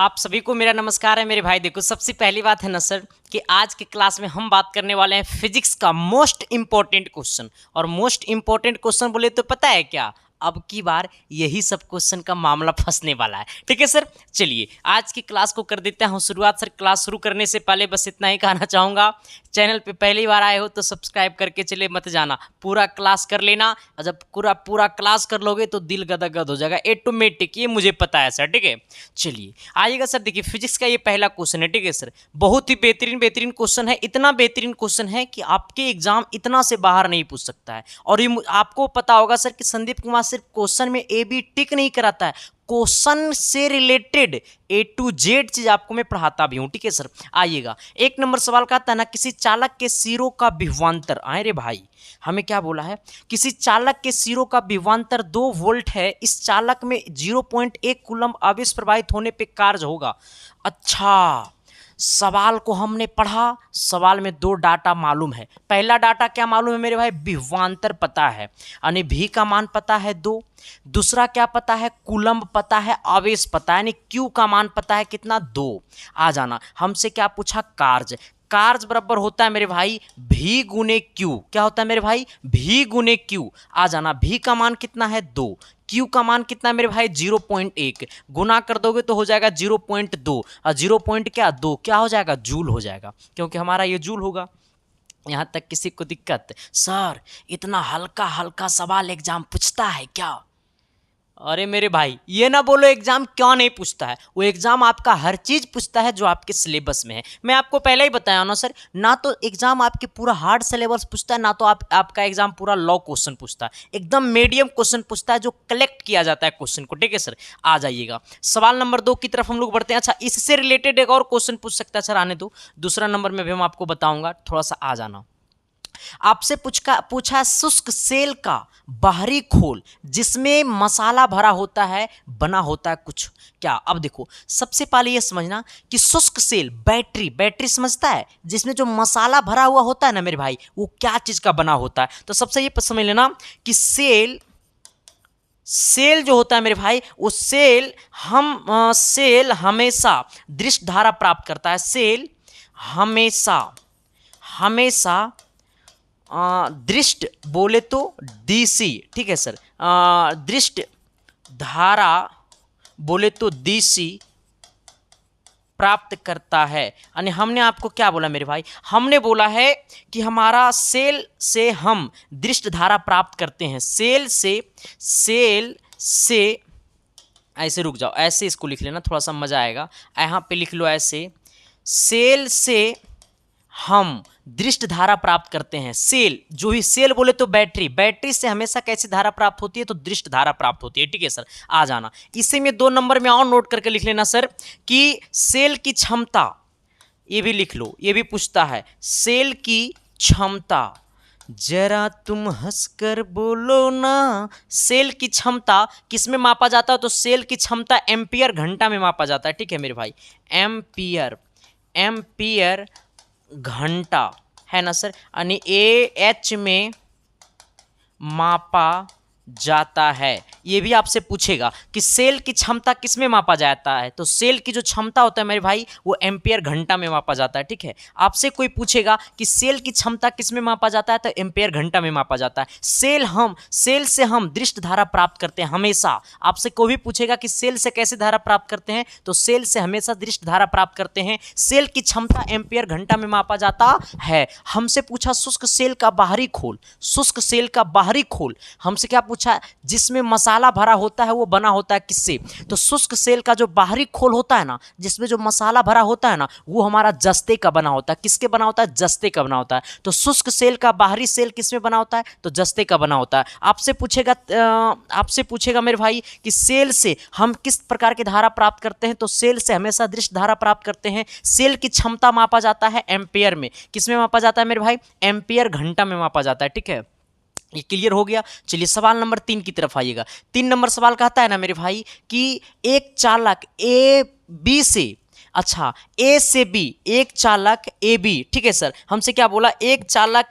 आप सभी को मेरा नमस्कार है मेरे भाई। देखो, सबसे पहली बात है ना सर कि आज के क्लास में हम बात करने वाले हैं फिजिक्स का मोस्ट इंपॉर्टेंट क्वेश्चन। और मोस्ट इंपॉर्टेंट क्वेश्चन बोले तो पता है क्या, अब की बार यही सब क्वेश्चन का मामला फंसने वाला है। ठीक है सर, चलिए आज की क्लास को कर देते हैं शुरुआत। सर क्लास शुरू करने से पहले बस इतना ही कहना चाहूँगा, चैनल पे पहली बार आए हो तो सब्सक्राइब करके चले मत जाना, पूरा क्लास कर लेना। और जब पूरा क्लास कर लोगे तो दिल गदगद हो जाएगा ऑटोमेटिक, ये मुझे पता है सर। ठीक है, चलिए आइएगा सर। देखिए फिजिक्स का ये पहला क्वेश्चन है। ठीक है सर, बहुत ही बेहतरीन क्वेश्चन है। इतना बेहतरीन क्वेश्चन है कि आपके एग्जाम इतना से बाहर नहीं पूछ सकता है। और ये आपको पता होगा सर कि संदीप कुमार सिर्फ क्वेश्चन में ए बी टिक नहीं कराता है, क्वेश्चन से रिलेटेड A to Z चीज आपको मैं पढ़ाता भी हूं। ठीक है सर, आइएगा। एक नंबर सवाल का था ना, किसी चालक के सिरों का विभवांतर, आए रे भाई हमें क्या बोला है, किसी चालक के सिरों का विभवांतर 2 वोल्ट है, इस चालक में 0.1 कूलम्ब आवेश प्रवाहित होने पे कार्य होगा। अच्छा, सवाल को हमने पढ़ा, सवाल में 2 डाटा मालूम है। पहला डाटा क्या मालूम है मेरे भाई, विभवांतर पता है, यानी भी का मान पता है 2। दूसरा क्या पता है, कूलम्ब पता है, आवेश पता है, यानी क्यू का मान पता है कितना, 2। आ जाना, हमसे क्या पूछा, कार्य। कार्य बराबर होता है मेरे भाई भी गुने क्यू। क्या होता है मेरे भाई, भी गुने क्यू। आ जाना, भी का मान कितना है 2, क्यू का मान कितना है मेरे भाई 0.1, गुना कर दोगे तो हो जाएगा 0.2 और 0.2 क्या हो जाएगा, जूल हो जाएगा, क्योंकि हमारा ये जूल होगा। यहाँ तक किसी को दिक्कत, सर इतना हल्का हल्का सवाल एग्जाम पूछता है क्या? अरे मेरे भाई ये ना बोलो एग्जाम क्यों नहीं पूछता है, वो एग्जाम आपका हर चीज पूछता है जो आपके सिलेबस में है। मैं आपको पहले ही बताया ना सर, ना तो एग्जाम आपके पूरा हार्ड सिलेबस पूछता है, ना तो आपका एग्जाम पूरा लॉ क्वेश्चन पूछता है। एकदम मीडियम क्वेश्चन पूछता है जो कलेक्ट किया जाता है क्वेश्चन को। ठीक है सर, आ जाइएगा सवाल नंबर 2 की तरफ हम लोग बढ़ते हैं। अच्छा, इससे रिलेटेड एक और क्वेश्चन पूछ सकता है सर, आने दो, दूसरा नंबर में भी हम आपको बताऊंगा, थोड़ा सा आ जाना। आपसे पूछा शुष्क सेल का बाहरी खोल जिसमें मसाला भरा होता है बना होता है कुछ क्या? अब देखो सबसे पहले ये समझना कि शुष्क सेल बैटरी समझता है, जिसमें जो मसाला भरा हुआ होता है ना मेरे भाई, वो क्या चीज का बना होता है। तो सबसे ये समझ लेना कि सेल जो होता है मेरे भाई, वो सेल हमेशा दृश्य धारा प्राप्त करता है। सेल हमेशा दृष्ट बोले तो DC, ठीक है सर, दृष्ट धारा बोले तो DC प्राप्त करता है। यानी हमने आपको क्या बोला मेरे भाई, हमने बोला है कि हमारा सेल से हम दृष्ट धारा प्राप्त करते हैं। सेल से ऐसे रुक जाओ, ऐसे इसको लिख लेना, थोड़ा सा मजा आएगा। यहाँ पे लिख लो ऐसे, सेल से हम दृष्ट धारा प्राप्त करते हैं। सेल जो ही, सेल बोले तो बैटरी से हमेशा कैसी धारा प्राप्त होती है, तो दृष्ट धारा प्राप्त होती है। ठीक है सर, आ जाना। इसी में 2 नंबर में और नोट करके लिख लेना सर कि सेल की क्षमता, ये भी लिख लो, ये भी पूछता है, सेल की क्षमता, जरा तुम हंसकर बोलो ना, सेल की क्षमता किस में मापा जाता है, तो सेल की क्षमता एम्पियर घंटा में मापा जाता है। ठीक है मेरे भाई, एम्पियर घंटा है ना सर, यानी AH में मापा जाता है। ये भी आपसे पूछेगा कि सेल की क्षमता किस में मापा जाता है, तो सेल की जो क्षमता होता है मेरे भाई वो एम्पियर घंटा में मापा जाता है। ठीक है, आपसे कोई पूछेगा कि सेल की क्षमता किस में मापा जाता है, तो एम्पियर घंटा में मापा जाता है। सेल से हम दृष्ट धारा प्राप्त करते हैं हमेशा। आपसे कोई भी पूछेगा कि सेल से कैसे धारा प्राप्त करते हैं, तो सेल से हमेशा दृष्ट धारा प्राप्त करते हैं। सेल की क्षमता एम्पियर घंटा में मापा जाता है। हमसे पूछा शुष्क सेल का बाहरी खोल, शुष्क सेल का बाहरी खोल हमसे क्या पूछा, जिसमें मसाला भरा होता है वो बना होता है किससे, तो शुष्क सेल का जो बाहरी खोल होता है ना, जिसमें जो मसाला भरा होता है ना, वो हमारा जस्ते का बना होता है। किसके बना होता है, जस्ते का बना होता है। तो शुष्क सेल का बाहरी सेल किसमें बना होता है, तो जस्ते का बना होता है। आपसे पूछेगा मेरे भाई कि सेल से हम किस प्रकार की धारा प्राप्त करते हैं, तो सेल से हमेशा दृश्य धारा प्राप्त करते हैं। सेल की क्षमता मापा जाता है एम्पियर में, किसमें मापा जाता है मेरे भाई, एम्पियर घंटा में मापा जाता है। ठीक है, ये क्लियर हो गया। चलिए सवाल नंबर 3 की तरफ आइएगा। 3 नंबर सवाल कहता है ना मेरे भाई कि एक चालक AB से, अच्छा A से B, एक चालक AB, ठीक है सर, हमसे क्या बोला, एक चालक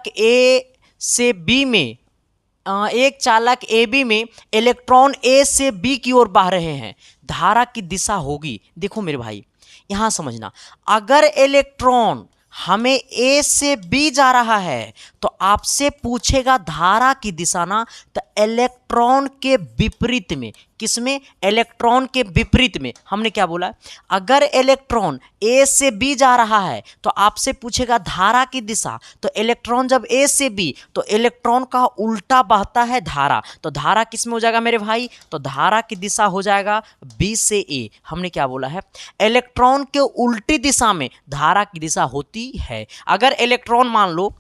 A से B में एक चालक ए बी में इलेक्ट्रॉन ए से बी की ओर बह रहे हैं, धारा की दिशा होगी। देखो मेरे भाई यहां समझना, अगर इलेक्ट्रॉन हमें ए से बी जा रहा है तो आपसे पूछेगा धारा की दिशा ना, तो इलेक्ट्रॉन के विपरीत में, किसमें, इलेक्ट्रॉन के विपरीत में। हमने क्या बोला, अगर इलेक्ट्रॉन ए से बी जा रहा है तो आपसे पूछेगा धारा की दिशा, तो इलेक्ट्रॉन जब ए से बी तो इलेक्ट्रॉन का उल्टा बहता है धारा, तो धारा किस में हो जाएगा मेरे भाई, तो धारा की दिशा हो जाएगा बी से ए। हमने क्या बोला है, इलेक्ट्रॉन के उल्टी दिशा में धारा की दिशा होती है। अगर इलेक्ट्रॉन मान लो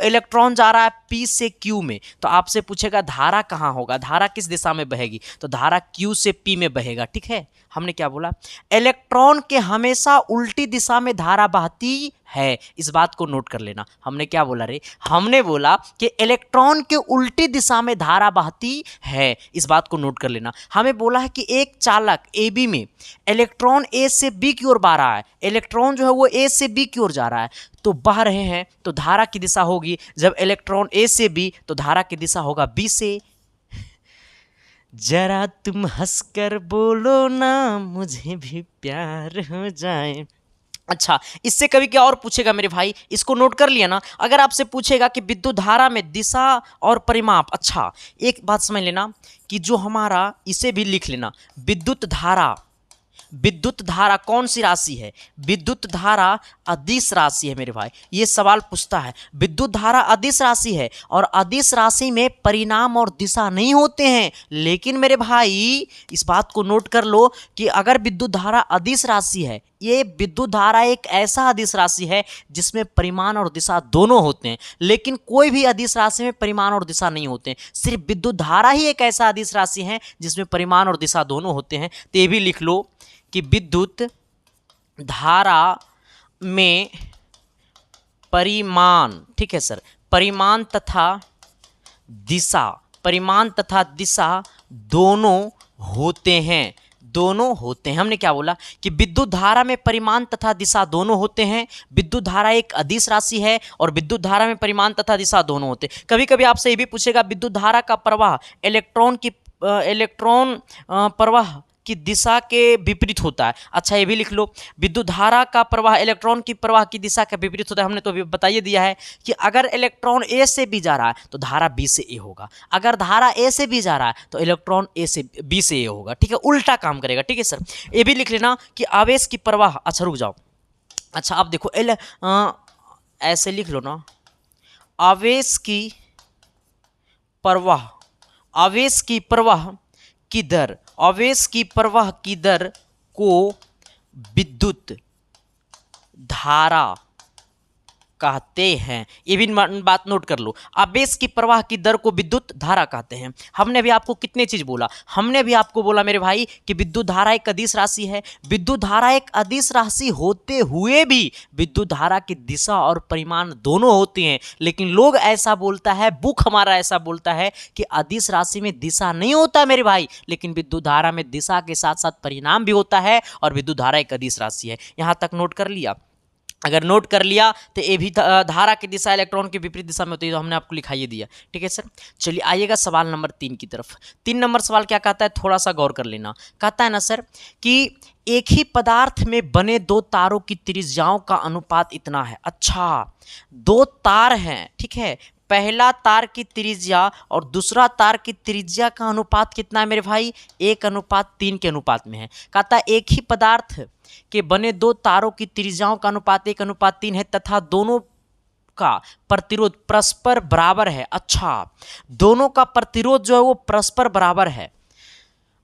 इलेक्ट्रॉन जा रहा है पी से क्यू में, तो आपसे पूछेगा धारा कहाँ होगा, धारा किस दिशा में बहेगी, तो धारा क्यू से पी में बहेगा। ठीक है, हमने क्या बोला, इलेक्ट्रॉन के हमेशा उल्टी दिशा में धारा बहती है, इस बात को नोट कर लेना। हमने क्या बोला रे, हमने बोला कि इलेक्ट्रॉन के उल्टी दिशा में धारा बहती है, इस बात को नोट कर लेना। हमें बोला है कि एक चालक ए बी में इलेक्ट्रॉन ए से बी की ओर बह रहा है, इलेक्ट्रॉन जो है वो ए से बी की ओर जा रहा है, तो बह रहे हैं तो धारा की दिशा होगी, जब इलेक्ट्रॉन ए से बी तो धारा की दिशा होगा बी से। जरा तुम हंसकर बोलो ना मुझे भी प्यार हो जाए। अच्छा, इससे कभी क्या और पूछेगा मेरे भाई, इसको नोट कर लिया ना। अगर आपसे पूछेगा कि विद्युत धारा में दिशा और परिमाप, अच्छा एक बात समझ लेना कि जो हमारा, इसे भी लिख लेना, विद्युत धारा कौन सी राशि है, विद्युत धारा अदिश राशि है मेरे भाई। ये सवाल पूछता है, विद्युत धारा अदिश राशि है और अदिश राशि में परिमाण और दिशा नहीं होते हैं। लेकिन मेरे भाई इस बात को नोट कर लो कि अगर विद्युत धारा अदिश राशि है, ये विद्युत धारा एक ऐसा अदिश राशि है जिसमें परिमाण और दिशा दोनों होते हैं, लेकिन कोई भी अदिश राशि में परिमाण और दिशा नहीं होते हैं। सिर्फ विद्युत धारा ही एक ऐसा अदिश राशि है जिसमें परिमाण और दिशा दोनों होते हैं। तो ये भी लिख लो कि विद्युत धारा में परिमाण, ठीक है सर, परिमाण तथा दिशा दोनों होते हैं, दोनों होते हैं। हमने क्या बोला कि विद्युत धारा में परिमाण तथा दिशा दोनों होते हैं। विद्युत धारा एक अदिश राशि है और विद्युत धारा में परिमाण तथा दिशा दोनों होते हैं। कभी कभी आपसे ये भी पूछेगा विद्युत धारा का प्रवाह इलेक्ट्रॉन प्रवाह की दिशा के विपरीत होता है। अच्छा ये भी लिख लो, विद्युत धारा का प्रवाह इलेक्ट्रॉन की प्रवाह की दिशा के विपरीत होता है। हमने तो अभी बताइए दिया है कि अगर इलेक्ट्रॉन ए से बी जा रहा है तो धारा बी से ए होगा, अगर धारा ए से बी जा रहा है तो इलेक्ट्रॉन ए से बी से ए होगा। ठीक है, उल्टा काम करेगा। ठीक है सर, ये भी लिख लेना कि आवेश की प्रवाह, अच्छा रुक जाओ, अच्छा अब देखो ऐसे लिख लो ना, आवेश की प्रवाह की दर को विद्युत धारा कहते हैं। ये भी बात नोट कर लो, आवेश की प्रवाह की दर को विद्युत धारा कहते हैं। हमने भी आपको कितने चीज बोला, हमने भी आपको बोला मेरे भाई कि विद्युत धारा एक अदिश राशि है। विद्युत धारा एक अदिश राशि होते हुए भी विद्युत धारा की दिशा और परिमाण दोनों होते हैं। लेकिन लोग ऐसा बोलता है, बुक हमारा ऐसा बोलता है कि अदिश राशि में दिशा नहीं होता मेरे भाई, लेकिन विद्युत धारा में दिशा के साथ साथ परिमाण भी होता है और विद्युत धारा एक अदिश राशि है। यहां तक नोट कर लिया? अगर नोट कर लिया तो ये भी धारा की दिशा इलेक्ट्रॉन के विपरीत दिशा में होती है, तो हमने आपको लिखाइए दिया। ठीक है सर, चलिए आइएगा सवाल नंबर 3 की तरफ। 3 नंबर सवाल क्या कहता है, थोड़ा सा गौर कर लेना। कहता है ना सर कि एक ही पदार्थ में बने दो तारों की त्रिज्याओं का अनुपात इतना है। अच्छा, 2 तार हैं, ठीक है, पहला तार की त्रिज्या और दूसरा तार की त्रिज्या का अनुपात कितना है मेरे भाई, 1:3 के अनुपात में है। कहता है एक ही पदार्थ के बने 2 तारों की त्रिज्याओं का अनुपात 1:3 है तथा दोनों का प्रतिरोध परस्पर बराबर है। अच्छा, दोनों का प्रतिरोध जो है वो परस्पर बराबर है।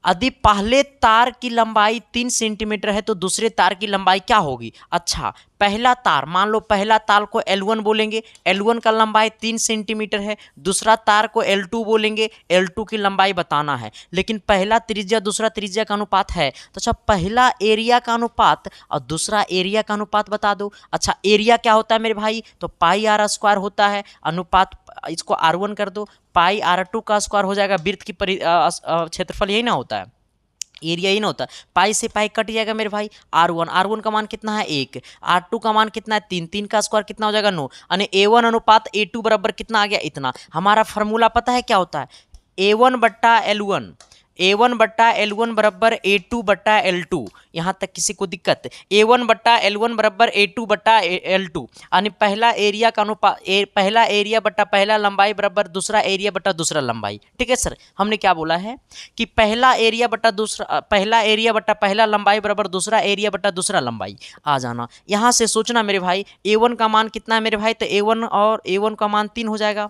यदि पहले तार की लंबाई 3 सेंटीमीटर है तो दूसरे तार की लंबाई क्या होगी। अच्छा, पहला तार, मान लो पहला तार को L1 बोलेंगे, L1 का लंबाई 3 सेंटीमीटर है। दूसरा तार को L2 बोलेंगे, L2 की लंबाई बताना है। लेकिन पहला त्रिज्या दूसरा त्रिज्या का अनुपात है, तो अच्छा पहला एरिया का अनुपात और दूसरा एरिया का अनुपात बता दो। अच्छा, एरिया क्या होता है मेरे भाई, तो πr² होता है, अनुपात इसको R1 कर दो, πr2 का स्क्वायर हो जाएगा, वृत्त की क्षेत्रफल यही ना होता है। एरिया ही ना होता, पाई से पाई कट जाएगा मेरे भाई। R1 का मान कितना है 1, R2 का मान कितना है 3, 3 का स्क्वायर कितना हो जाएगा 9, यानी A1 अनुपात A2 बराबर कितना आ गया इतना। हमारा फॉर्मूला पता है क्या होता है, A1 बराबर A2 यहाँ तक किसी को दिक्कत, A1 बराबर A2 यानी पहला एरिया का अनुपात पहला एरिया बटा पहला लंबाई बराबर दूसरा एरिया बटा दूसरा लंबाई। ठीक है सर, हमने क्या बोला है कि पहला एरिया बटा पहला लंबाई बराबर दूसरा एरिया बटा दूसरा लंबाई। आ जाना यहाँ से सोचना मेरे भाई, A1 का मान कितना है मेरे भाई, तो A1 का मान 3 हो जाएगा।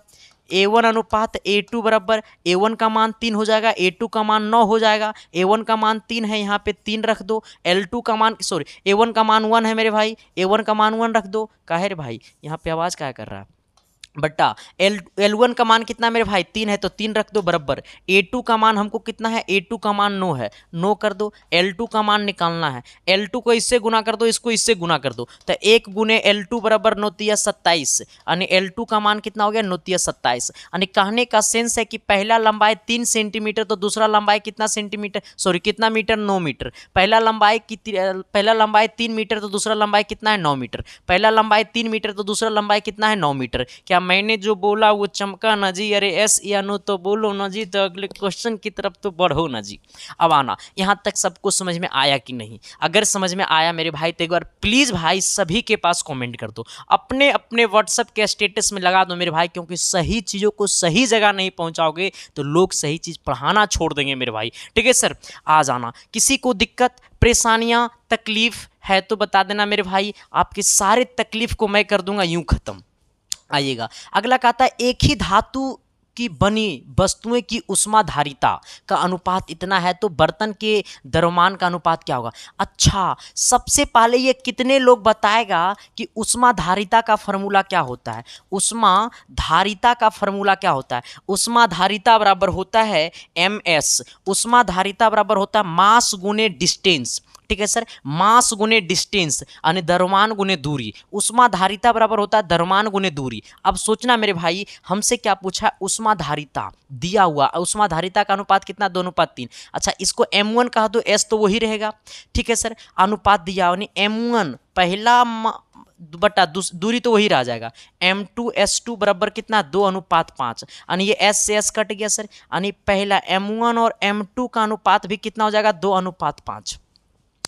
A1 अनुपात A2 बराबर A1 का मान 3 हो जाएगा, A2 का मान 9 हो जाएगा। A1 का मान 3 है, यहाँ पे 3 रख दो। L2 का मान A1 का मान 1 है मेरे भाई, A1 का मान 1 रख दो। काहे रे भाई, यहाँ पे आवाज़ क्या कर रहा है, बट्टा L1 का मान कितना मेरे भाई 3 है, तो 3 रख दो बराबर। A2 का मान हमको कितना है, A2 का मान 9 है, 9 कर दो। L2 का मान निकालना है, L2 को इससे गुना कर दो, इसको इससे गुना कर दो, तो 1 गुने L2 बराबर 9 तिया 27, यानी L2 का मान कितना हो गया 9 तिया 27। यानी कहने का सेंस है कि पहला लंबाई 3 सेंटीमीटर तो दूसरा लंबाई कितना सेंटीमीटर, कितना मीटर, 9 मीटर। पहला लंबाई 3 मीटर तो दूसरा लंबाई कितना है 9 मीटर। पहला लंबाई 3 मीटर तो दूसरा लंबाई कितना है 9 मीटर। क्या मैंने जो बोला वो चमका ना जी, अरे एस या नो तो बोलो ना जी, तो अगले क्वेश्चन की तरफ तो बढ़ो ना जी। अब आना, यहाँ तक सबको समझ में आया कि नहीं? अगर समझ में आया मेरे भाई तो एक बार प्लीज़ भाई सभी के पास कमेंट कर दो, अपने अपने व्हाट्सएप के स्टेटस में लगा दो मेरे भाई, क्योंकि सही चीज़ों को सही जगह नहीं पहुँचाओगे तो लोग सही चीज़ पढ़ाना छोड़ देंगे मेरे भाई। ठीक है सर, आ जाना। किसी को दिक्कत परेशानियाँ तकलीफ है तो बता देना मेरे भाई, आपके सारे तकलीफ को मैं कर दूंगा यूं खत्म। आइएगा अगला कहता है, एक ही धातु की बनी वस्तुएं की उष्माधारिता का अनुपात इतना है तो बर्तन के द्रव्यमान का अनुपात क्या होगा। अच्छा, सबसे पहले ये कितने लोग बताएगा कि उष्माधारिता का फॉर्मूला क्या होता है। उष्माधारिता का फॉर्मूला क्या होता है, उष्माधारिता बराबर होता है MS, उष्माधारिता बराबर होता है मास गुने डिस्टेंस। ठीक है सर, मास गुने डिस्टेंस यानी द्रव्यमान गुने दूरी। उष्माधारिता बराबर होता है द्रव्यमान गुने दूरी। अब सोचना मेरे भाई, हमसे क्या पूछा, उष्माधारिता दिया हुआ, उष्माधारिता का अनुपात कितना 2:3। अच्छा, इसको M1 कहा तो S तो वही रहेगा। ठीक है सर, अनुपात दिया यानी M1 पहला बटा दूरी तो वही रह जाएगा। M2S2 बराबर कितना 2:5, यानी ये S से S कट गया सर, यानी पहला M1 और M2 का अनुपात भी कितना हो जाएगा 2:5।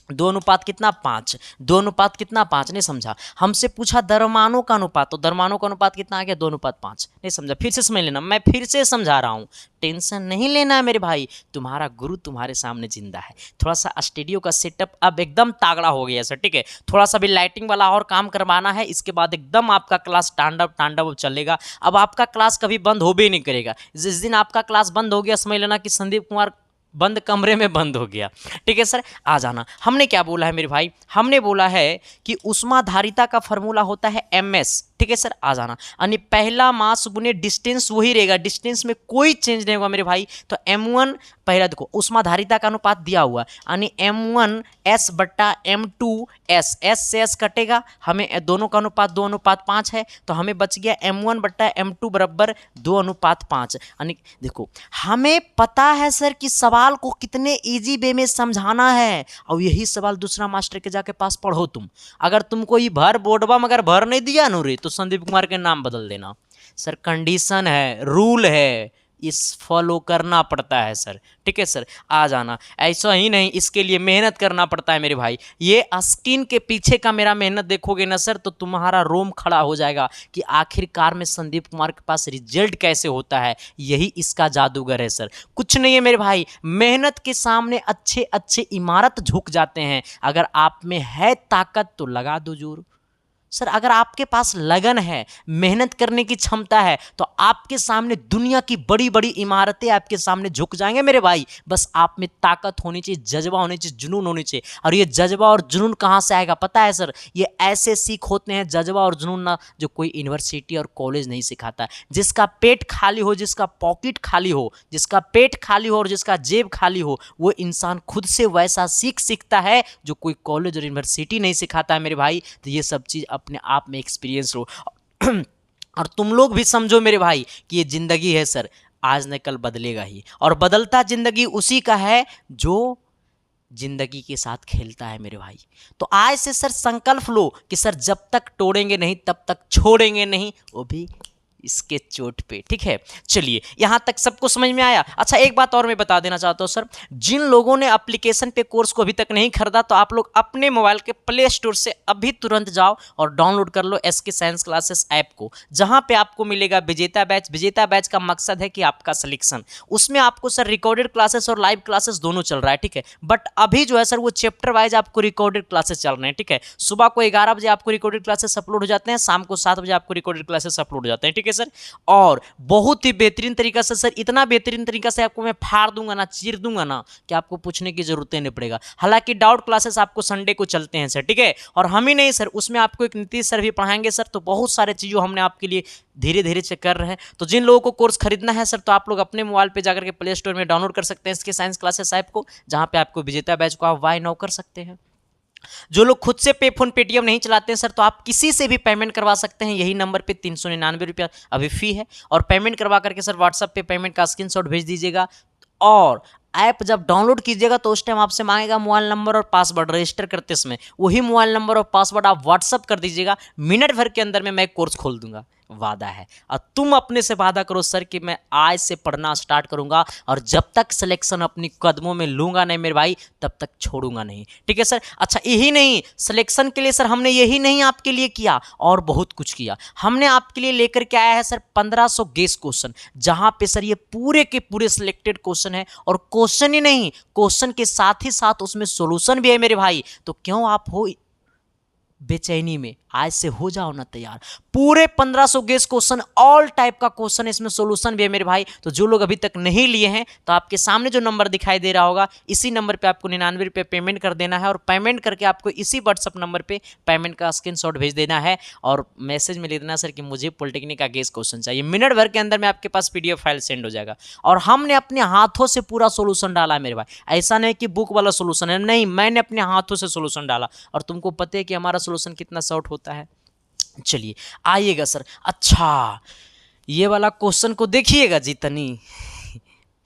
2 अनुपात कितना 5, 2 अनुपात कितना 5, नहीं समझा। हमसे पूछा द्रव्यमानों का अनुपात, तो द्रव्यमानों का अनुपात कितना आ गया 2:5, नहीं समझा। फिर से समझ लेना, मैं फिर से समझा रहा हूँ, टेंशन नहीं लेना है मेरे भाई, तुम्हारा गुरु तुम्हारे सामने जिंदा है। थोड़ा सा स्टूडियो का सेटअप अब एकदम तागड़ा हो गया सर। ठीक है, थोड़ा सा भी लाइटिंग वाला और काम करवाना है, इसके बाद एकदम आपका क्लास तांडव चलेगा। अब आपका क्लास कभी बंद हो भी नहीं करेगा। जिस दिन आपका क्लास बंद हो गया समझ लेना कि संदीप कुमार बंद कमरे में बंद हो गया। ठीक है सर, आ जाना। हमने क्या बोला है मेरे भाई, हमने बोला है कि उष्माधारिता का फॉर्मूला होता है MS। ठीक है सर, आ जाना, यानी पहला मास गुने डिस्टेंस वही रहेगा, डिस्टेंस में कोई चेंज नहीं होगा मेरे भाई। तो M1 पहला देखो उष्माधारिता का अनुपात दिया हुआ, यानी M1S बट्टा M2S, S से S कटेगा, हमें दोनों का अनुपात 2:5 है, तो हमें बच गया M1 बट्टा M2 बराबर 2:5। यानी देखो हमें पता है सर कि सवाल को कितने इजी वे में समझाना है, और यही सवाल दूसरा मास्टर के जाके पास पढ़ो तुम। अगर तुमको ये भर बोर्डवा मगर भर नहीं दिया नो रे, तो संदीप कुमार के नाम बदल देना सर। कंडीशन है, रूल है, इस फॉलो करना पड़ता है सर। ठीक है सर, आ जाना। ऐसा ही नहीं, इसके लिए मेहनत करना पड़ता है मेरे भाई। ये स्क्रीन के पीछे का मेरा मेहनत देखोगे ना सर, तो तुम्हारा रोम खड़ा हो जाएगा कि आखिरकार में संदीप कुमार के पास रिजल्ट कैसे होता है। यही इसका जादूगर है सर, कुछ नहीं है मेरे भाई। मेहनत के सामने अच्छे अच्छे इमारत झुक जाते हैं। अगर आप में है ताकत तो लगा दो जोर सर। अगर आपके पास लगन है, मेहनत करने की क्षमता है, तो आपके सामने दुनिया की बड़ी बड़ी इमारतें आपके सामने झुक जाएंगे मेरे भाई। बस आप में ताकत होनी चाहिए, जज्बा होनी चाहिए, जुनून होनी चाहिए। और ये जज्बा और जुनून कहाँ से आएगा पता है सर, ये ऐसे सीख होते हैं जज्बा और जुनून ना, जो कोई यूनिवर्सिटी और कॉलेज नहीं सिखाता। जिसका पेट खाली हो, जिसका पॉकेट खाली हो, जिसका पेट खाली हो और जिसका जेब खाली हो, वो इंसान खुद से वैसा सीखता है जो कोई कॉलेज और यूनिवर्सिटी नहीं सिखाता है मेरे भाई। तो ये सब चीज़ अपने आप में एक्सपीरियंस हो। और तुम लोग भी समझो मेरे भाई कि ये जिंदगी है सर, आज न कल बदलेगा ही, और बदलता जिंदगी उसी का है जो जिंदगी के साथ खेलता है मेरे भाई। तो आज से सर संकल्प लो कि सर जब तक तोड़ेंगे नहीं तब तक छोड़ेंगे नहीं, वो भी इसके चोट पे। ठीक है, चलिए यहां तक सबको समझ में आया। अच्छा एक बात और मैं बता देना चाहता हूं सर, जिन लोगों ने एप्लीकेशन पे कोर्स को अभी तक नहीं खरीदा तो आप लोग अपने मोबाइल के प्ले स्टोर से अभी तुरंत जाओ और डाउनलोड कर लो एसके साइंस क्लासेस ऐप को, जहां पे आपको मिलेगा विजेता बैच। विजेता बैच का मकसद है कि आपका सिलेक्शन, उसमें आपको सर रिकॉर्डेड क्लासेस और लाइव क्लासेस दोनों चल रहा है। ठीक है, बट अभी जो है सर वो चैप्टर वाइज आपको रिकॉर्डेड क्लासेस चल रहे हैं। ठीक है, सुबह को 11 बजे आपको रिकॉर्डेड क्लासेस अपलोड हो जाते हैं, शाम को 7 बजे आपको रिकॉर्डेड क्लासेस अपलोड हो जाते हैं। ठीक है सर, और बहुत ही बेहतरीन तरीका से सर, इतना बेहतरीन तरीका से आपको मैं फाड़ दूंगा ना, चीर दूंगा ना कि आपको पूछने की जरूरत नहीं पड़ेगा। हालांकि डाउट क्लासेस आपको संडे को चलते हैं सर। ठीक है, और हम ही नहीं सर, उसमें आपको एक नीतीश सर भी पढ़ाएंगे सर। तो बहुत सारे चीज़ों हमने आपके लिए धीरे धीरे चेक कर रहे हैं। तो जिन लोगों को कोर्स खरीदना है सर, तो आप लोग अपने मोबाइल पे जाकर के प्ले स्टोर में डाउनलोड कर सकते हैं इसके साइंस क्लासेस ऐप को, जहां पे आपको विजेता बैच को आप वाई नाउ कर सकते हैं। जो लोग खुद से पे फोन पेटीएम नहीं चलाते हैं सर, तो आप किसी से भी पेमेंट करवा सकते हैं। यही नंबर पे 399 रुपया अभी फी है, और पेमेंट करवा करके सर व्हाट्सएप पे पेमेंट का स्क्रीनशॉट भेज दीजिएगा। और ऐप जब डाउनलोड कीजिएगा तो उस टाइम आपसे मांगेगा मोबाइल नंबर और पासवर्ड, रजिस्टर करते समय वही मोबाइल नंबर और पासवर्ड आप व्हाट्सअप कर दीजिएगा। मिनट भर के अंदर में मैं कोर्स खोल दूंगा, वादा है। और तुम अपने से वादा करो सर कि मैं आज से पढ़ना स्टार्ट करूंगा, और जब तक सिलेक्शन अपनी कदमों में लूंगा नहीं मेरे भाई, तब तक छोड़ूंगा नहीं। ठीक है सर। अच्छा यही नहीं, सिलेक्शन के लिए सर हमने यही नहीं आपके लिए किया, और बहुत कुछ किया। हमने आपके लिए लेकर के आया है सर 1500 गेस क्वेश्चन, जहां पे सर ये पूरे के पूरे सिलेक्टेड क्वेश्चन है। और क्वेश्चन ही नहीं, क्वेश्चन के साथ ही साथ उसमें सॉल्यूशन भी है मेरे भाई। तो क्यों आप हो बेचैनी में, आज से हो जाओ ना तैयार। पूरे 1500 गेस क्वेश्चन, ऑल टाइप का क्वेश्चन, इसमें सॉल्यूशन भी है मेरे भाई। तो जो लोग अभी तक नहीं लिए हैं, तो आपके सामने जो नंबर दिखाई दे रहा होगा, इसी नंबर पे आपको 99 रुपये पेमेंट कर देना है, और पेमेंट करके आपको इसी व्हाट्सअप नंबर पे पेमेंट का स्क्रीनशॉट भेज देना है, और मैसेज में लिख देना सर कि मुझे पॉलिटेक्निक का गेस क्वेश्चन चाहिए। मिनट भर के अंदर में आपके पास PDF फाइल सेंड हो जाएगा। और हमने अपने हाथों से पूरा सोल्यूशन डाला है मेरे भाई, ऐसा नहीं कि बुक वाला सोल्यूशन है, नहीं, मैंने अपने हाथों से सोल्यूशन डाला। और तुमको पता है कि हमारा सोल्यूशन कितना शॉर्ट होता है। चलिए आइएगा सर। अच्छा ये वाला क्वेश्चन को देखिएगा जी, तनी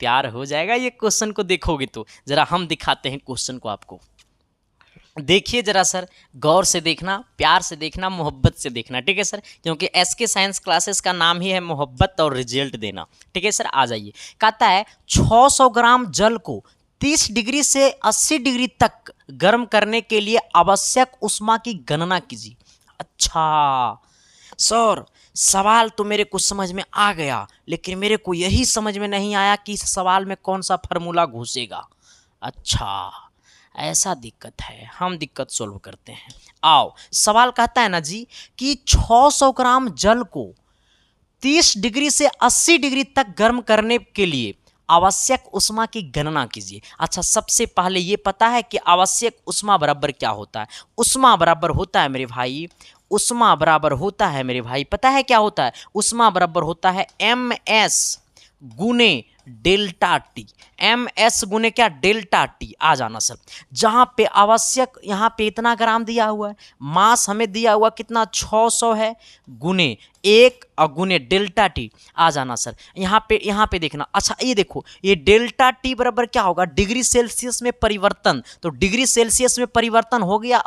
प्यार हो जाएगा ये क्वेश्चन को देखोगे तो। जरा हम दिखाते हैं क्वेश्चन को आपको, देखिए जरा सर, गौर से देखना, प्यार से देखना, मोहब्बत से देखना। ठीक है सर, क्योंकि एसके साइंस क्लासेस का नाम ही है मोहब्बत और रिजल्ट देना। ठीक है सर, आ जाइए। कहता है 600 ग्राम जल को 30 डिग्री से 80 डिग्री तक गर्म करने के लिए आवश्यक ऊष्मा की गणना कीजिए। अच्छा सर, सवाल तो मेरे को समझ में आ गया, लेकिन मेरे को यही समझ में नहीं आया कि इस सवाल में कौन सा फार्मूला घुसेगा। अच्छा ऐसा दिक्कत है, हम दिक्कत सोल्व करते हैं। आओ, सवाल कहता है ना जी कि 600 ग्राम जल को 30 डिग्री से 80 डिग्री तक गर्म करने के लिए आवश्यक ऊष्मा की गणना कीजिए। अच्छा सबसे पहले ये पता है कि आवश्यक ऊष्मा बराबर क्या होता है। ऊष्मा बराबर होता है मेरे भाई, ऊष्मा बराबर होता है मेरे भाई, पता है क्या होता है? ऊष्मा बराबर होता है MS गुने डेल्टा टी। MS गुने क्या? Delta T. आ जाना सर, जहां पे आवश्यक, यहाँ पे इतना ग्राम दिया हुआ है, मास हमें दिया हुआ कितना 600 है, गुने 1 और गुने डेल्टा टी। आ जाना सर, यहाँ पे देखना। अच्छा ये देखो, ये डेल्टा टी बराबर क्या होगा? डिग्री सेल्सियस में परिवर्तन। तो डिग्री सेल्सियस में परिवर्तन हो गया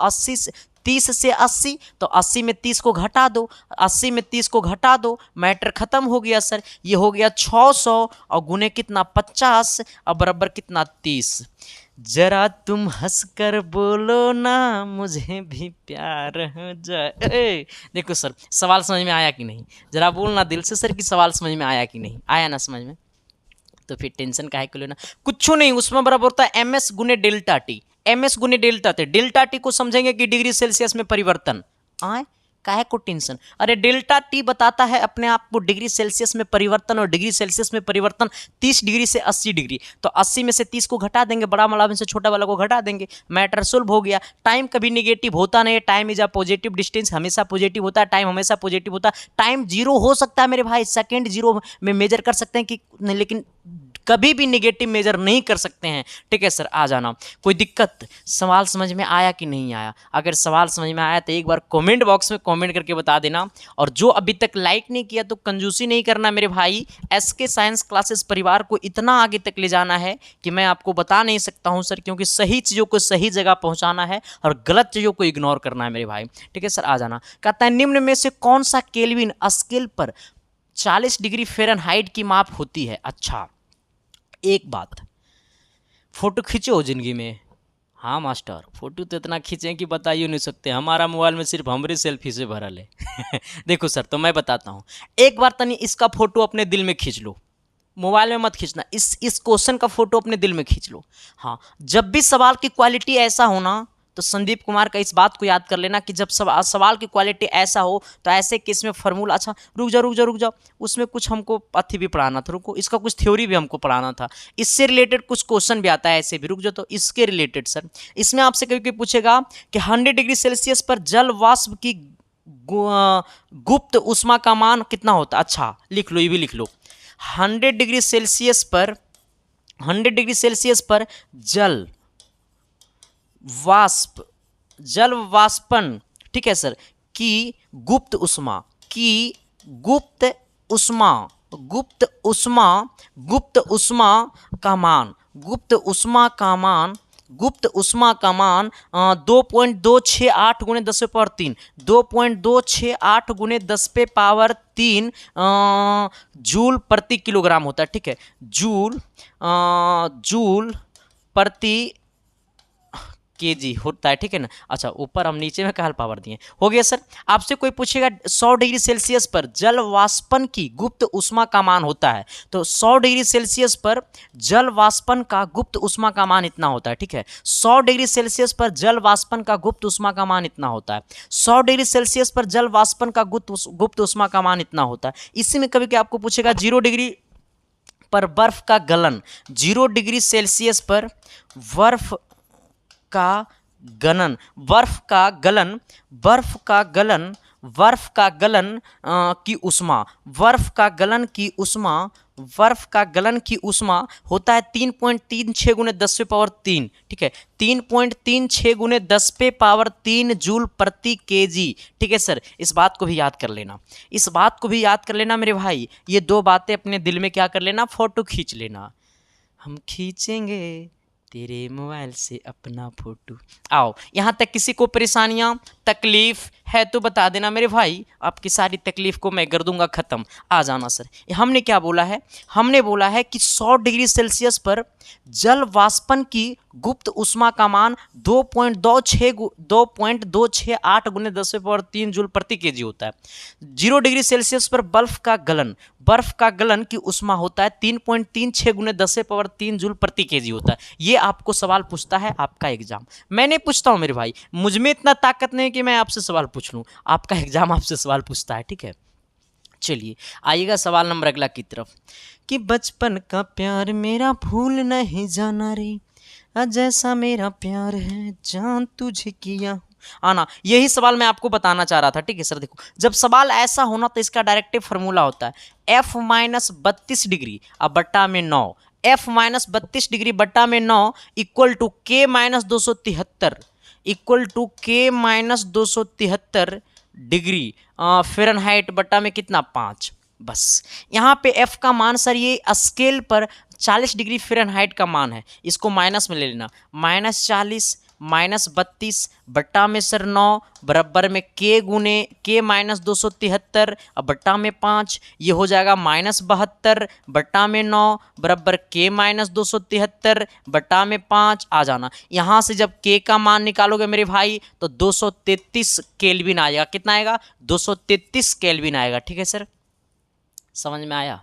30 से 80, तो 80 में 30 को घटा दो, 80 में 30 को घटा दो, मैटर खत्म हो गया सर। ये हो गया 600 और गुने कितना 50 और बराबर कितना 30। जरा तुम हंसकर बोलो ना मुझे भी प्यार हो जाए। देखो सर, सवाल समझ में आया कि नहीं? जरा बोलना दिल से सर कि सवाल समझ में आया कि नहीं आया। ना समझ में तो फिर टेंशन काहे को लेना, कुछ नहीं। उसमें बराबर होता है MS गुने डेल्टा टी। MS गुने डेल्टा टी, डेल्टा टी को समझेंगे कि डिग्री सेल्सियस में परिवर्तन। आए काहे को टेंशन, अरे डेल्टा टी बताता है अपने आप को डिग्री सेल्सियस में परिवर्तन, और डिग्री सेल्सियस में परिवर्तन 30 डिग्री से 80 डिग्री। तो 80 में से 30 को घटा देंगे, बड़ा वाला में से छोटा वाला को घटा देंगे, मैटर सोल्व हो गया। टाइम कभी निगेटिव होता नहीं है, time is a positive, distance हमेशा पॉजिटिव होता है, टाइम हमेशा पॉजिटिव होता है। टाइम जीरो हो सकता है मेरे भाई, सेकेंड जीरो में मेजर कर सकते हैं कि नहीं, लेकिन कभी भी नेगेटिव मेजर नहीं कर सकते हैं। ठीक है सर, आ जाना। कोई दिक्कत, सवाल समझ में आया कि नहीं आया? अगर सवाल समझ में आया तो एक बार कमेंट बॉक्स में कमेंट करके बता देना। और जो अभी तक लाइक नहीं किया तो कंजूसी नहीं करना मेरे भाई। एसके साइंस क्लासेस परिवार को इतना आगे तक ले जाना है कि मैं आपको बता नहीं सकता हूं सर, क्योंकि सही चीज़ों को सही जगह पहुंचाना है और गलत चीज़ों को इग्नोर करना है मेरे भाई। ठीक है सर, आ जाना। कहता है निम्न में से कौन सा केल्विन स्केल पर 40 डिग्री फ़ारेनहाइट की माप होती है? अच्छा, एक बात, फोटो खींचे हो जिंदगी में? हाँ मास्टर, फोटो तो इतना खींचे कि बता ही नहीं सकते, हमारा मोबाइल में सिर्फ हमारी सेल्फी से भरल है। देखो सर, तो मैं बताता हूँ, एक बार तनी इसका फोटो अपने दिल में खींच लो, मोबाइल में मत खींचना, इस क्वेश्चन का फोटो अपने दिल में खींच लो। हाँ, जब भी सवाल की क्वालिटी ऐसा होना तो संदीप कुमार का इस बात को याद कर लेना कि जब सवाल की क्वालिटी ऐसा हो तो ऐसे केस में फार्मूला। अच्छा रुक जा, उसमें कुछ हमको अथी भी पढ़ाना था, रुको, इसका कुछ थ्योरी भी हमको पढ़ाना था, इससे रिलेटेड कुछ क्वेश्चन भी आता है ऐसे भी, रुक जाओ। तो इसके रिलेटेड सर, इसमें आपसे कभी पूछेगा कि 100 डिग्री सेल्सियस पर जल वाष्प की गुप्त ऊष्मा का मान कितना होता है? अच्छा लिख लो, ये भी लिख लो। 100 डिग्री सेल्सियस पर जल वाष्पन, ठीक है सर, की गुप्त ऊष्मा गुप्त ऊष्मा का मान 2.268 गुणे 10 पे पावर 3 2.268 गुणे 10 पे पावर 3 जूल प्रति किलोग्राम होता है। ठीक है, जूल प्रति केजी होता है। ठीक है ना। अच्छा, ऊपर हम नीचे में काल पावर दिए, हो गया सर। आपसे कोई पूछेगा 100 डिग्री सेल्सियस पर जल वाष्पन की गुप्त ऊष्मा का मान होता है, तो 100 डिग्री सेल्सियस पर जल वाष्पन का गुप्त ऊष्मा का मान इतना होता है। ठीक है, 100 डिग्री सेल्सियस पर जल वाष्पन का गुप्त ऊष्मा का मान इतना होता है। 100 डिग्री सेल्सियस पर जल वाष्पन का गुप्त ऊष्मा का मान इतना होता है। इसी में कभी आपको पूछेगा 0 डिग्री पर बर्फ का गलन, 0 डिग्री सेल्सियस पर बर्फ का गलन की ऊष्मा होता है 3.36 गुणे 10 पे पावर 3। ठीक है, 3.36 गुणे 10 पे पावर 3 जूल प्रति केजी। ठीक है सर, इस बात को भी याद कर लेना, मेरे भाई। ये दो बातें अपने दिल में क्या कर लेना, फोटो खींच लेना। हम खींचेंगे तेरे मोबाइल से अपना फोटो। आओ, यहाँ तक किसी को परेशानियाँ तकलीफ है तो बता देना मेरे भाई, आपकी सारी तकलीफ को मैं कर दूंगा खत्म। आ जाना सर। हमने क्या बोला है? हमने बोला है कि 100 डिग्री सेल्सियस पर जल वाष्पन की गुप्त ऊष्मा का मान 2.268 गुणे 10 पे पावर 3 जूल प्रति केजी होता है। 0 डिग्री सेल्सियस पर बर्फ का गलन की ऊष्मा होता है 3.36 गुणे 10 पे पावर 3 जूल प्रति केजी होता है। ये आपको सवाल पूछता है आपका एग्जाम। मैं नहीं पूछता हूँ मेरे भाई, मुझ में इतना ताकत नहीं कि मैं आपसे सवाल पूछ लूँ, आपका एग्जाम आपसे सवाल पूछता है। ठीक है, चलिए आइएगा सवाल नंबर अगला की तरफ, कि बचपन का प्यार मेरा भूल नहीं जाना रे, जैसा मेरा प्यार है जान तुझे किया। आना, यही सवाल मैं आपको बताना चाह रहा था। ठीक है सर, देखो, जब सवाल ऐसा होना तो इसका डायरेक्टिव फार्मूला होता है F-32 डिग्री अब बट्टा में 9, F-32 डिग्री बट्टा में 9 equal to K-273 degree Fahrenheit बट्टा में कितना, 5। बस यहाँ पे F का मान सर, ये स्केल पर 40 डिग्री फ़ारेनहाइट का मान है, इसको माइनस में ले लेना, -40 -32 बट्टा में सर 9 बराबर में K गुने K-273 अब बट्टा में 5, ये हो जाएगा -72 बट्टा में 9 बराबर K-273 बट्टा में 5। आ जाना, यहाँ से जब K का मान निकालोगे मेरे भाई तो 233 केल्विन आएगा। कितना आएगा? 233 केल्विन आएगा। ठीक है सर, समझ में आया?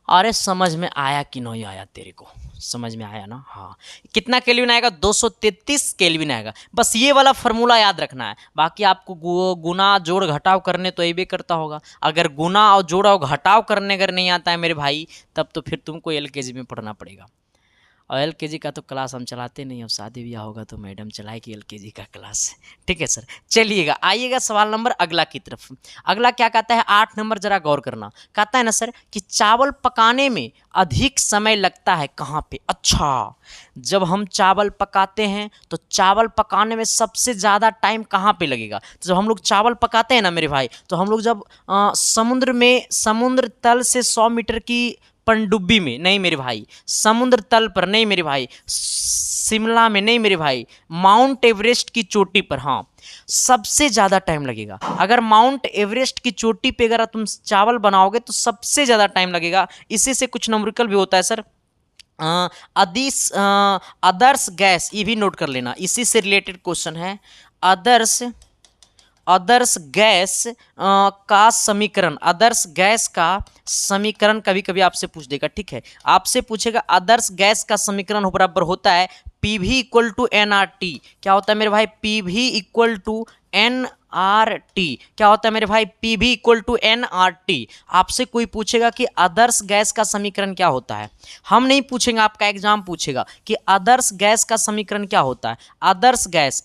अरे समझ में आया कि नहीं आया? तेरे को समझ में आया ना? हाँ, कितना केल्विन आएगा? 233 केल्विन आएगा। बस ये वाला फार्मूला याद रखना है, बाकी आपको गुना जोड़ घटाव करने तो ये भी करता होगा। अगर गुना और जोड़ और घटाव करने अगर नहीं आता है मेरे भाई, तब तो फिर तुमको LKG में पढ़ना पड़ेगा। और एलकेजी का तो क्लास हम चलाते नहीं, अब शादी ब्याह होगा तो मैडम चलाएगी एलकेजी का क्लास। ठीक है सर, चलिएगा आइएगा सवाल नंबर अगला की तरफ। अगला क्या कहता है 8 नंबर, जरा गौर करना। कहता है ना सर कि चावल पकाने में अधिक समय लगता है कहाँ पे। अच्छा, जब हम चावल पकाते हैं तो चावल पकाने में सबसे ज़्यादा टाइम कहाँ पे लगेगा। तो जब हम लोग चावल पकाते हैं ना मेरे भाई, तो हम लोग जब समुद्र तल से 100 मीटर की पनडुब्बी में, नहीं मेरे भाई, समुद्र तल पर नहीं मेरे भाई, शिमला में नहीं मेरे भाई, माउंट एवरेस्ट की चोटी पर, हाँ, सबसे ज़्यादा टाइम लगेगा। अगर माउंट एवरेस्ट की चोटी पे अगर तुम चावल बनाओगे तो सबसे ज़्यादा टाइम लगेगा। इसी से कुछ न्यूमेरिकल भी होता है सर, आदर्श गैस, ये भी नोट कर लेना, इसी से रिलेटेड क्वेश्चन है। आदर्श गैस का समीकरण, आदर्श गैस का समीकरण कभी कभी आपसे पूछ देगा। ठीक है, आपसे पूछेगा आदर्श गैस का समीकरण बराबर होता है PV इक्वल टू NRT। क्या होता है मेरे भाई, PV इक्वल टू NRT। क्या होता है मेरे भाई, PV इक्वल टू NRT। आपसे कोई पूछेगा कि आदर्श गैस का समीकरण क्या होता है, हम नहीं पूछेंगे, आपका एग्जाम पूछेगा कि आदर्श गैस का समीकरण क्या होता है। आदर्श गैस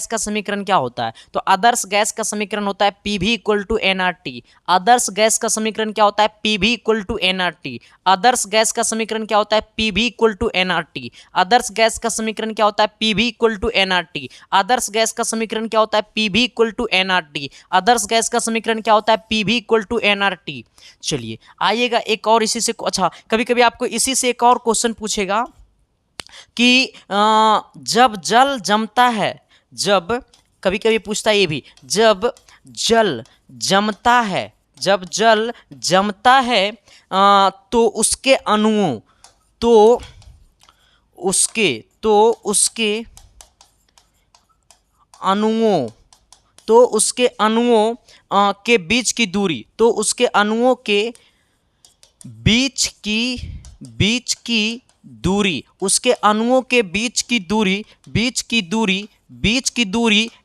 का समीकरण क्या होता है, तो आदर्श गैस का समीकरण होता है PV इक्वल टू NRT। आदर्श गैस का समीकरण क्या होता है, PV इक्वल टू NRT। आदर्श गैस का समीकरण क्या होता है, PV इक्वल टू NRT। आदर्श गैस का समीकरण क्या होता है, PV इक्वल टू NRT। आदर्श गैस का समीकरण क्या होता है, PV इक्वल टू NRT। आदर्श गैस का समीकरण क्या होता है, PV इक्वल टू NRT। चलिए आइएगा एक और इसी से, अच्छा कभी कभी आपको इसी से एक और क्वेश्चन पूछेगा कि जब जल जमता है, जब कभी कभी पूछता है ये भी, जब जल जमता है, जब जल जमता है तो उसके अणुओं, तो उसके अणुओं, तो उसके अणुओं के बीच की दूरी, तो उसके अणुओं के बीच की दूरी, उसके अणुओं के बीच की दूरी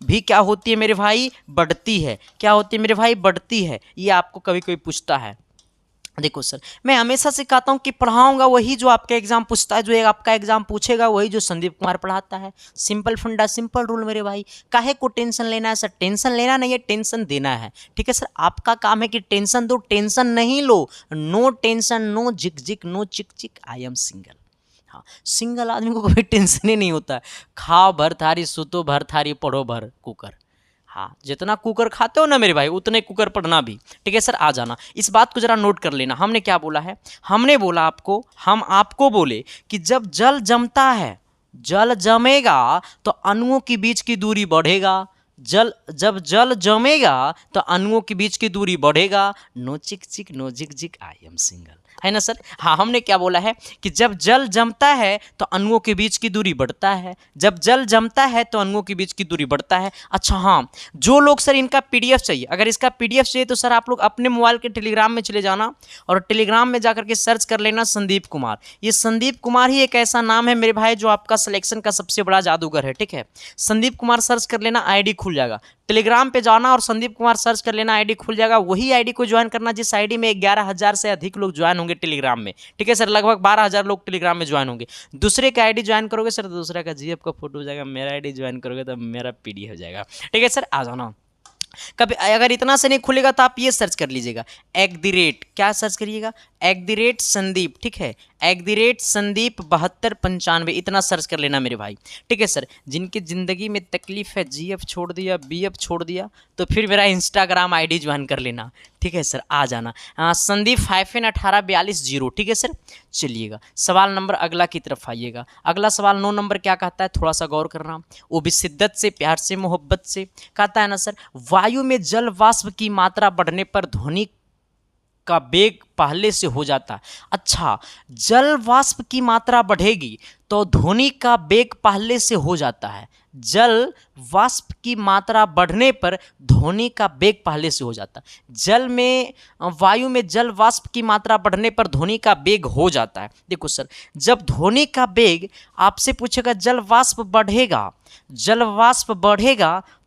भी क्या होती है मेरे भाई, बढ़ती है। क्या होती है मेरे भाई, बढ़ती है। ये आपको कभी कोई पूछता है। देखो सर, मैं हमेशा सिखाता हूँ कि पढ़ाऊंगा वही जो आपका एग्जाम पूछता है, जो आपका एग्जाम पूछेगा वही जो संदीप कुमार पढ़ाता है। सिंपल फंडा, सिंपल रूल मेरे भाई। काहे को टेंशन लेना है सर, टेंशन लेना नहीं है, टेंशन देना है। ठीक है सर, आपका काम है कि टेंशन दो, टेंशन नहीं लो। नो टेंशन, नो जिक जिक, नो चिक चिक, आई एम सिंगल। हाँ, सिंगल आदमी को कोई टेंशन ही नहीं होता है। खाओ भर थारी, सुतो भर थारी, पढ़ो भर कुकर। हाँ, जितना कुकर खाते हो ना मेरे भाई, उतने कुकर पढ़ना भी। ठीक है सर, आ जाना, इस बात को जरा नोट कर लेना। हमने क्या बोला है, हमने बोला आपको, हम आपको बोले कि जब जल जमता है, जल जमेगा तो अणुओं के बीच की दूरी बढ़ेगा। जब जल जमेगा तो अणुओं के बीच की दूरी बढ़ेगा। नो चिक चिक, नो जिक जिक, आई एम सिंगल, है ना सर। हाँ, हमने क्या बोला है कि जब जल जमता है तो अणुओं के बीच की दूरी बढ़ता है। जब जल जमता है तो अणुओं के बीच की दूरी बढ़ता है। अच्छा हाँ, जो लोग सर इनका PDF चाहिए, अगर इसका PDF चाहिए तो सर आप लोग अपने मोबाइल के टेलीग्राम में चले जाना और टेलीग्राम में जाकर के सर्च कर लेना संदीप कुमार। ये संदीप कुमार ही एक ऐसा नाम है मेरे भाई जो आपका सिलेक्शन का सबसे बड़ा जादूगर है। ठीक है, संदीप कुमार सर्च कर लेना, ID खुल जाएगा। टेलीग्राम पे जाना और संदीप कुमार सर्च कर लेना, ID खुल जाएगा। वही ID को ज्वाइन करना जिस ID में 11,000 से अधिक लोग ज्वाइन होंगे टेलीग्राम में। ठीक है सर, लगभग 12,000 लोग टेलीग्राम में ज्वाइन होंगे। दूसरे का ID ज्वाइन करोगे सर तो दूसरा का GF का फोटो हो जाएगा, मेरा ID ज्वाइन करोगे तो मेरा PD हो जाएगा। ठीक है सर, आ जाना। कभी अगर इतना से नहीं खुलेगा तो आप ये सर्च कर लीजिएगा, क्या सर्च करिएगा, @संदीप। ठीक है, @संदीप 7295, इतना सर्च कर लेना मेरे भाई। ठीक है सर, जिनकी ज़िंदगी में तकलीफ है, GF छोड़ दिया, BF छोड़ दिया, तो फिर मेरा इंस्टाग्राम ID ज्वाइन कर लेना। ठीक है सर, आ जाना, संदीप -1842 ठीक है सर। चलिएगा सवाल नंबर अगला की तरफ आइएगा। अगला सवाल 9 नंबर क्या कहता है, थोड़ा सा गौर करना, वो भी शिद्दत से, प्यार से, मोहब्बत से। कहता है ना सर, वायु में जल वाष्प की मात्रा बढ़ने पर ध्वनि का वेग पहले से हो जाता है। अच्छा, जल वाष्प की मात्रा बढ़ेगी तो ध्वनि का वेग पहले से हो जाता है। जल वाष्प की मात्रा बढ़ने पर ध्वनि का वेग पहले से हो जाता है। वायु में जल वाष्प की मात्रा बढ़ने पर ध्वनि का वेग हो जाता है। देखो सर, जब ध्वनि का वेग, आपसे पूछेगा जल वाष्प बढ़ेगा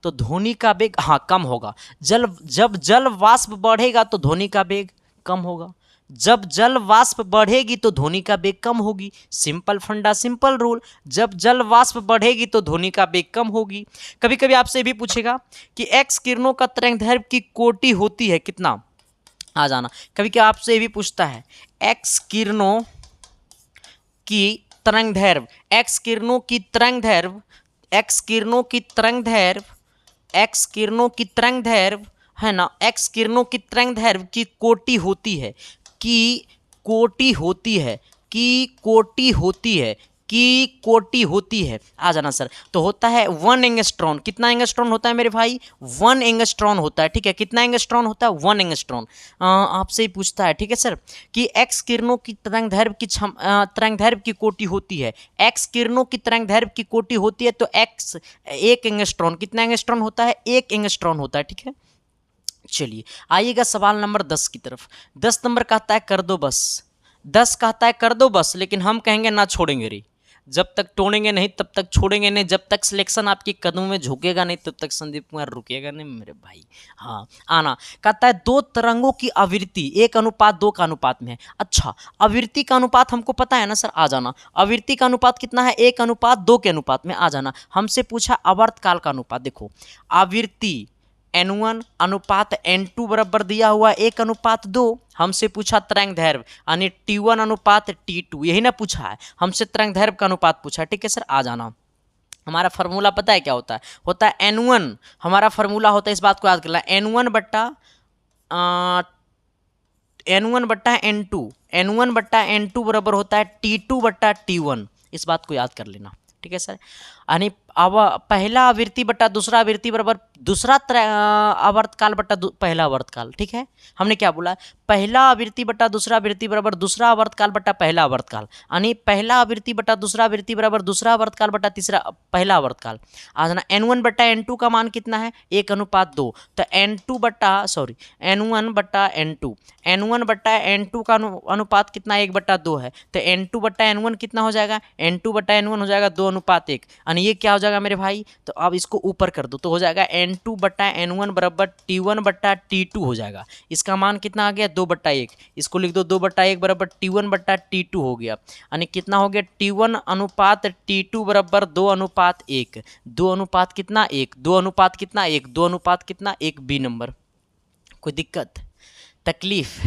तो ध्वनि का वेग कम होगा। जब जल वाष्प बढ़ेगा तो ध्वनि का वेग कम होगा। जब जल वाष्प बढ़ेगी तो ध्वनि का वेग कम होगी। सिंपल फंडा, सिंपल रूल। जब जल वाष्प बढ़ेगी तो ध्वनि का वेग कम होगी। कभी कभी आपसे भी पूछेगा कि एक्स किरणों का तरंगदैर्घ्य की कोटि होती है कितना, आ जाना। कभी कभी आपसे ये भी पूछता है एक्स किरणों की तरंगदैर्घ्य, एक्स किरणों की तरंगदैर्घ्य, एक्स किरणों की तरंगदैर्घ्य, एक्स किरणों की तरंगदैर्घ्य है ना, एक्स किरणों की तरंगदैर्घ्य की कोटि होती है, की कोटि होती है, की कोटि होती है, की कोटि होती है। आ जाना सर। तो होता है 1 एंगस्ट्रॉन। कितना एंगस्ट्रॉन होता है मेरे भाई? 1 एंगस्ट्रॉन होता है। ठीक है, कितना एंगस्ट्रॉन होता है? 1 एंगस्ट्रॉन। आपसे ही पूछता है, ठीक है सर, कि एक्स किरणों की तरंगदैर्घ्य की तरंगदैर्घ्य की कोटि होती है, एक्स किरणों की तरंगदैर्घ्य की कोटि होती है, तो एक्स 1 एंगस्ट्रॉन। कितना एंगस्ट्रॉन होता है? 1 एंगस्ट्रॉन होता है। ठीक है, चलिए आइएगा सवाल नंबर 10 की तरफ। 10 नंबर कहता है कर दो बस। 10 कहता है कर दो बस, लेकिन हम कहेंगे ना छोड़ेंगे रे। जब तक तोड़ेंगे नहीं तब तक छोड़ेंगे नहीं, जब तक सिलेक्शन आपके कदमों में झुकेगा नहीं तब तक संदीप कुमार रुकेगा नहीं मेरे भाई। हाँ, आना। कहता है दो तरंगों की आवृत्ति 1:2 का अनुपात में है। अच्छा, आवृत्ति का अनुपात हमको पता है ना सर, आ जाना। आवृत्ति का अनुपात कितना है? 1:2 के अनुपात में, आ जाना। हमसे पूछा आवर्तकाल का अनुपात। देखो, आवृत्ति N1 अनुपात N2 बराबर दिया हुआ 1:2। हमसे पूछा तरंगदैर्घ्य यानी T1 अनुपात T2, यही ना पूछा है हमसे, तरंगदैर्घ्य का अनुपात पूछा है। ठीक है सर, आ जाना। हमारा फार्मूला पता है क्या होता है? होता है N1। हमारा फार्मूला होता है, इस बात को याद कर लेना, N1 बट्टा N2, N1/N2 बराबर होता है T2/T1। इस बात को याद कर लेना। ठीक है सर, यानी अब पहला आवृत्ति बट्टा दूसरा आवृत्ति बराबर दूसरा आवर्तकाल बट्टा पहला आवर्तकाल। ठीक है, हमने क्या बोला? पहला आवृत्ति बट्टा दूसरा आवृत्ति बराबर दूसरा आवर्तकाल बट्टा पहला आवर्तकाल, यानी पहला आवृत्ति बट्टा दूसरा आवृत्ति बराबर दूसरा आवर्तकाल बट्टा तीसरा पहला आवर्तकाल। आ जाना। N1/N2 का मान कितना है? 1:2। तो N1/N2 का अनुपात कितना? 1/2 है। तो N2/N1 कितना हो जाएगा? N2/N1 हो जाएगा 2:1, यानी ये क्या हो जाएगा मेरे भाई? तो अब इसको ऊपर कर दो तो हो जाएगा N2/N1 बराबर T1/T2 हो जाएगा। इसका मान कितना आ गया? 2/1। इसको लिख दो 2/1 बराबर T1/T2 हो गया, यानी कितना हो गया? T1 अनुपात T2 बराबर 2:1। 2 अनुपात कितना? 1। 2 अनुपात कितना? 1। 2 अनुपात कितना? 1। B number. कोई दिक्कत, तकलीफ,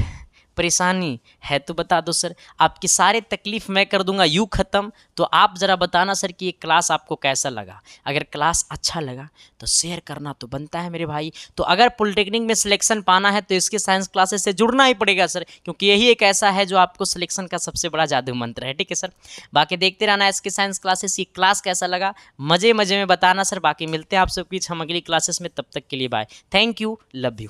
परेशानी है तो बता दो सर, आपकी सारे तकलीफ मैं कर दूंगा यूँ ख़त्म। तो आप ज़रा बताना सर कि ये क्लास आपको कैसा लगा। अगर क्लास अच्छा लगा तो शेयर करना तो बनता है मेरे भाई। तो अगर पॉलिटेक्निक में सिलेक्शन पाना है तो इसके साइंस क्लासेस से जुड़ना ही पड़ेगा सर, क्योंकि यही एक ऐसा है जो आपको सिलेक्शन का सबसे बड़ा जादू मंत्र है। ठीक है सर, बाकी देखते रहना इसके साइंस क्लासेस। ये क्लास कैसा लगा मज़े मज़े में बताना सर। बाकी मिलते हैं आप सब बीच हम अगली क्लासेस में, तब तक के लिए bye. Thank you, love you.